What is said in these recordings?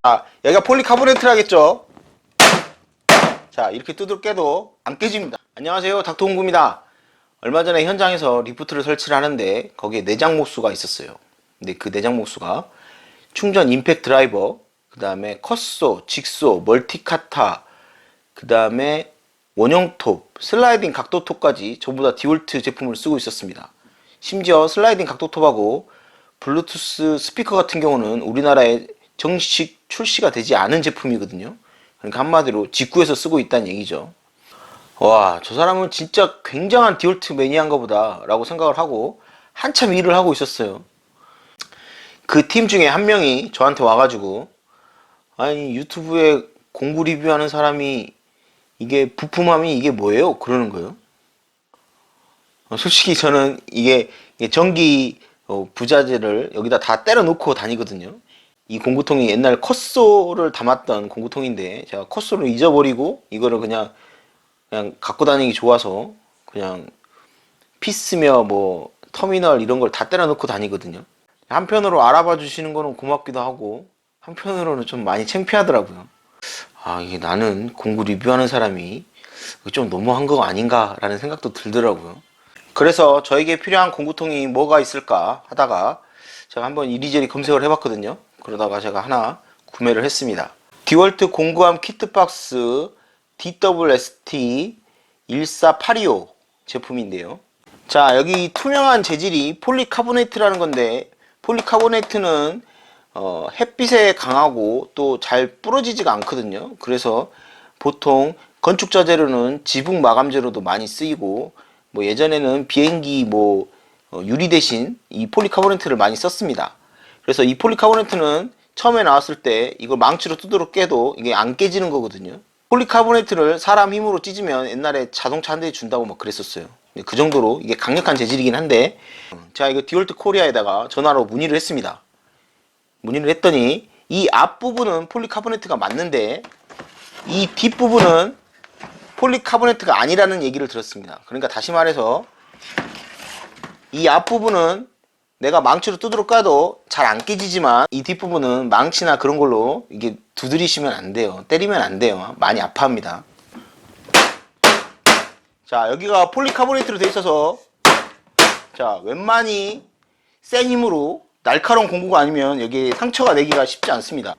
자, 여기가 폴리카보네트라겠죠. 자, 이렇게 두들 깨도 안 깨집니다. 안녕하세요, 닥터홍구입니다. 얼마 전에 현장에서 리프트를 설치를 하는데 거기에 내장 모수가 있었어요. 근데 그 내장 모수가 충전 임팩트 드라이버, 그 다음에 컷소, 직소, 멀티카타, 그 다음에 원형톱, 슬라이딩 각도톱까지 전부 다 디월트 제품을 쓰고 있었습니다. 심지어 슬라이딩 각도톱하고 블루투스 스피커 같은 경우는 우리나라에 정식 출시가 되지 않은 제품이거든요. 그러니까 한마디로 직구해서 쓰고 있다는 얘기죠. 와, 저 사람은 진짜 굉장한 디월트 매니아인가 보다 라고 생각을 하고 한참 일을 하고 있었어요. 그 팀 중에 한 명이 저한테 와가지고, 아니 유튜브에 공구 리뷰하는 사람이 이게 부품함이 이게 뭐예요? 그러는 거예요. 솔직히 저는 이게 전기 부자재를 여기다 다 때려 놓고 다니거든요. 이 공구통이 옛날 컷소를 담았던 공구통인데 제가 컷소를 잊어버리고 이거를 그냥 갖고 다니기 좋아서 그냥 피스며 뭐 터미널 이런 걸 다 때려 놓고 다니거든요. 한편으로 알아봐 주시는 거는 고맙기도 하고 한편으로는 좀 많이 창피하더라고요. 아, 이게 나는 공구 리뷰하는 사람이 좀 너무한 거 아닌가 라는 생각도 들더라고요. 그래서 저에게 필요한 공구통이 뭐가 있을까 하다가 제가 한번 이리저리 검색을 해봤거든요. 그러다가 제가 하나 구매를 했습니다. 디월트 공구함 키트박스 DWST 14825 제품인데요. 자, 여기 투명한 재질이 폴리카보네이트라는 건데, 폴리카보네이트는 햇빛에 강하고 또 잘 부러지지가 않거든요. 그래서 보통 건축자 재료는 지붕 마감재로도 많이 쓰이고, 뭐 예전에는 비행기 유리 대신 이 폴리카보네이트를 많이 썼습니다. 그래서 이 폴리카보네이트는 처음에 나왔을 때 이걸 망치로 두드러 깨도 이게 안 깨지는 거거든요. 폴리카보네이트를 사람 힘으로 찢으면 옛날에 자동차 한 대 준다고 막 그랬었어요. 그 정도로 이게 강력한 재질이긴 한데, 제가 이거 디월트 코리아에다가 전화로 문의를 했습니다. 문의를 했더니 이 앞부분은 폴리카보네이트가 맞는데 이 뒷부분은 폴리카보네이트가 아니라는 얘기를 들었습니다. 그러니까 다시 말해서 이 앞부분은 내가 망치로 두드러 까도 잘 안 깨지지만 이 뒷부분은 망치나 그런 걸로 이게 두드리시면 안 돼요. 때리면 안 돼요. 많이 아파합니다. 자, 여기가 폴리카보네이트로 되어 있어서 자, 웬만히 센 힘으로 날카로운 공구가 아니면 여기에 상처가 내기가 쉽지 않습니다.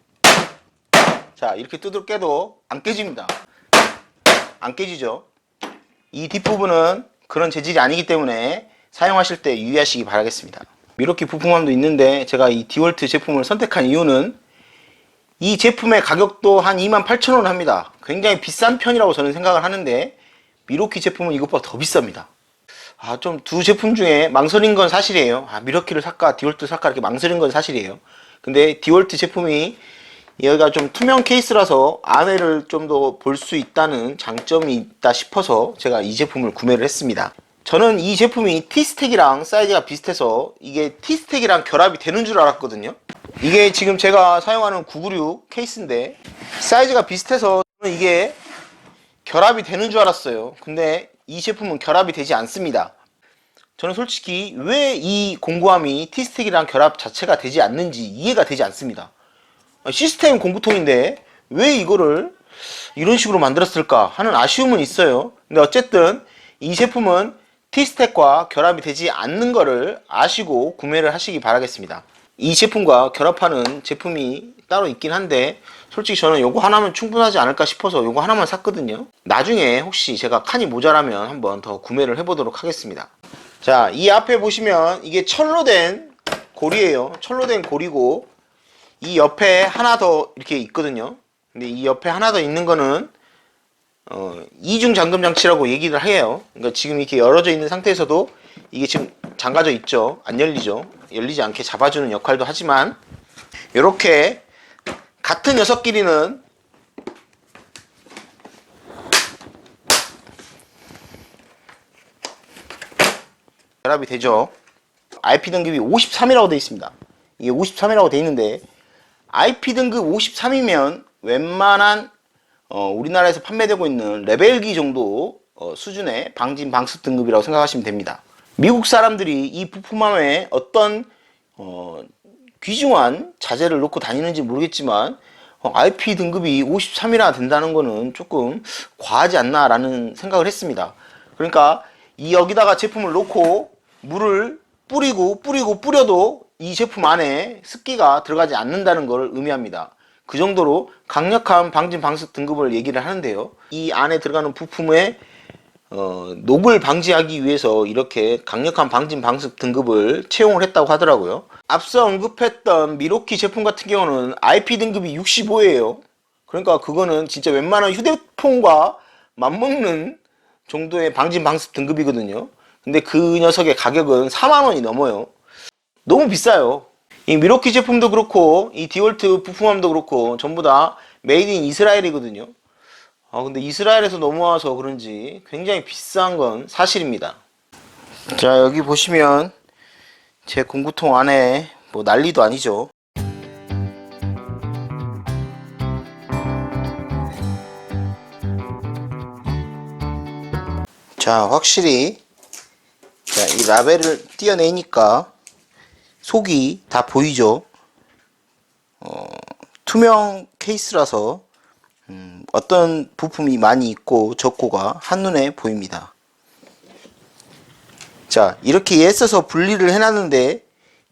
자, 이렇게 두드러 깨도 안 깨집니다. 안 깨지죠. 이 뒷부분은 그런 재질이 아니기 때문에 사용하실 때 유의하시기 바라겠습니다. 미러키 부품함도 있는데 제가 이 디월트 제품을 선택한 이유는 이 제품의 가격도 한 28,000원 합니다. 굉장히 비싼 편이라고 저는 생각을 하는데 미러키 제품은 이것보다 더 비쌉니다. 좀 두 제품 중에 망설인 건 사실이에요. 미러키를 살까 디월트 살까 이렇게 망설인 건 사실이에요. 근데 디월트 제품이 여기가 좀 투명 케이스라서 안에를 좀 더 볼 수 있다는 장점이 있다 싶어서 제가 이 제품을 구매를 했습니다. 저는 이 제품이 T스택이랑 사이즈가 비슷해서 이게 T스택이랑 결합이 되는 줄 알았거든요. 이게 지금 제가 사용하는 996 케이스인데 사이즈가 비슷해서 저는 이게 결합이 되는 줄 알았어요. 근데 이 제품은 결합이 되지 않습니다. 저는 솔직히 왜 이 공구함이 T스택이랑 결합 자체가 되지 않는지 이해가 되지 않습니다. 시스템 공구통인데 왜 이거를 이런 식으로 만들었을까 하는 아쉬움은 있어요. 근데 어쨌든 이 제품은 T스택과 결합이 되지 않는 거를 아시고 구매를 하시기 바라겠습니다. 이 제품과 결합하는 제품이 따로 있긴 한데 솔직히 저는 요거 하나면 충분하지 않을까 싶어서 요거 하나만 샀거든요. 나중에 혹시 제가 칸이 모자라면 한번 더 구매를 해보도록 하겠습니다. 자, 이 앞에 보시면 이게 철로 된 고리예요. 철로 된 고리고 이 옆에 하나 더 이렇게 있거든요. 근데 이 옆에 하나 더 있는 거는 이중 잠금 장치라고 얘기를 해요. 그러니까 지금 이렇게 열어져 있는 상태에서도 이게 지금 잠가져 있죠. 안 열리죠. 열리지 않게 잡아주는 역할도 하지만 이렇게 같은 녀석끼리는 결합이 되죠. IP 등급이 53이라고 되어 있습니다. 이게 53이라고 되어 있는데 IP 등급 53이면 웬만한 우리나라에서 판매되고 있는 레벨기 정도 수준의 방진 방습 등급이라고 생각하시면 됩니다. 미국 사람들이 이 부품함에 어떤 귀중한 자재를 놓고 다니는지 모르겠지만 IP 등급이 53이나 된다는 거는 조금 과하지 않나라는 생각을 했습니다. 그러니까 이 여기다가 제품을 놓고 물을 뿌려도 이 제품 안에 습기가 들어가지 않는다는 걸 의미합니다. 그 정도로 강력한 방진 방습 등급을 얘기를 하는데요. 이 안에 들어가는 부품의 녹을 방지하기 위해서 이렇게 강력한 방진 방습 등급을 채용을 했다고 하더라고요. 앞서 언급했던 미로키 제품 같은 경우는 IP 등급이 65예요. 그러니까 그거는 진짜 웬만한 휴대폰과 맞먹는 정도의 방진 방습 등급이거든요. 근데 그 녀석의 가격은 4만원이 넘어요. 너무 비싸요. 이 미로키 제품도 그렇고 이 디월트 부품함도 그렇고 전부 다 메이드 인 이스라엘이거든요. 근데 이스라엘에서 넘어와서 그런지 굉장히 비싼 건 사실입니다. 자, 여기 보시면 제 공구통 안에 뭐 난리도 아니죠. 자, 확실히 이 라벨을 띄어내니까 속이 다 보이죠. 투명 케이스라서 어떤 부품이 많이 있고 적고가 한눈에 보입니다. 자, 이렇게 애써서 분리를 해놨는데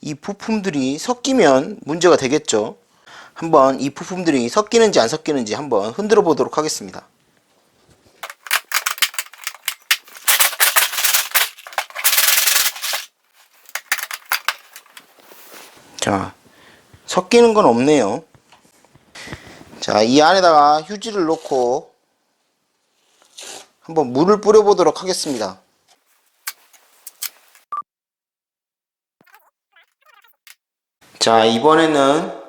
이 부품들이 섞이면 문제가 되겠죠. 한번 이 부품들이 섞이는지 안 섞이는지 한번 흔들어 보도록 하겠습니다. 자, 섞이는 건 없네요. 자, 이 안에다가 휴지를 넣고 한번 물을 뿌려 보도록 하겠습니다. 자, 이번에는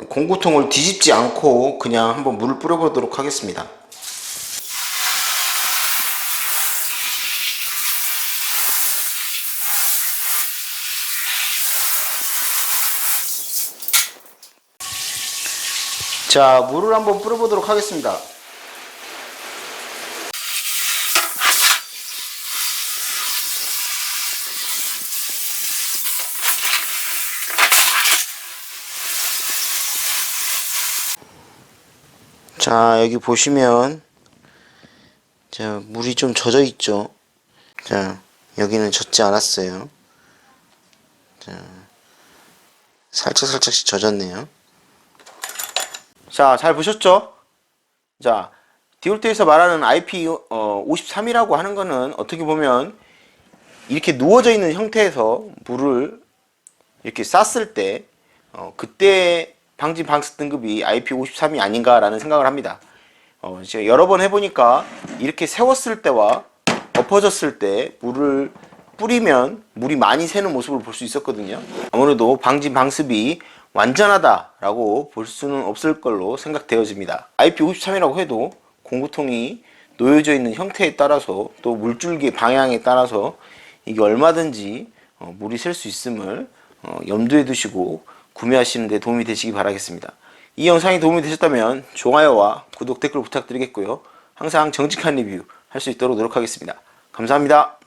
공구통을 뒤집지 않고 그냥 한번 물을 뿌려 보도록 하겠습니다. 자, 물을 한번 뿌려 보도록 하겠습니다. 자, 여기 보시면 자, 물이 좀 젖어 있죠. 자, 여기는 젖지 않았어요. 자, 살짝씩 젖었네요. 자, 잘 보셨죠? 자, 디올트에서 말하는 IP53이라고 하는 거는 어떻게 보면 이렇게 누워져 있는 형태에서 물을 이렇게 쌌을 때 그때 방진 방습 등급이 IP53이 아닌가라는 생각을 합니다. 제가 여러 번 해보니까 이렇게 세웠을 때와 엎어졌을 때 물을 뿌리면 물이 많이 새는 모습을 볼 수 있었거든요. 아무래도 방진 방습이 완전하다라고 볼 수는 없을 걸로 생각되어집니다. IP53이라고 해도 공구통이 놓여져 있는 형태에 따라서 또 물줄기 방향에 따라서 이게 얼마든지 물이 셀 수 있음을 염두에 두시고 구매하시는 데 도움이 되시기 바라겠습니다. 이 영상이 도움이 되셨다면 좋아요와 구독, 댓글 부탁드리겠고요. 항상 정직한 리뷰 할 수 있도록 노력하겠습니다. 감사합니다.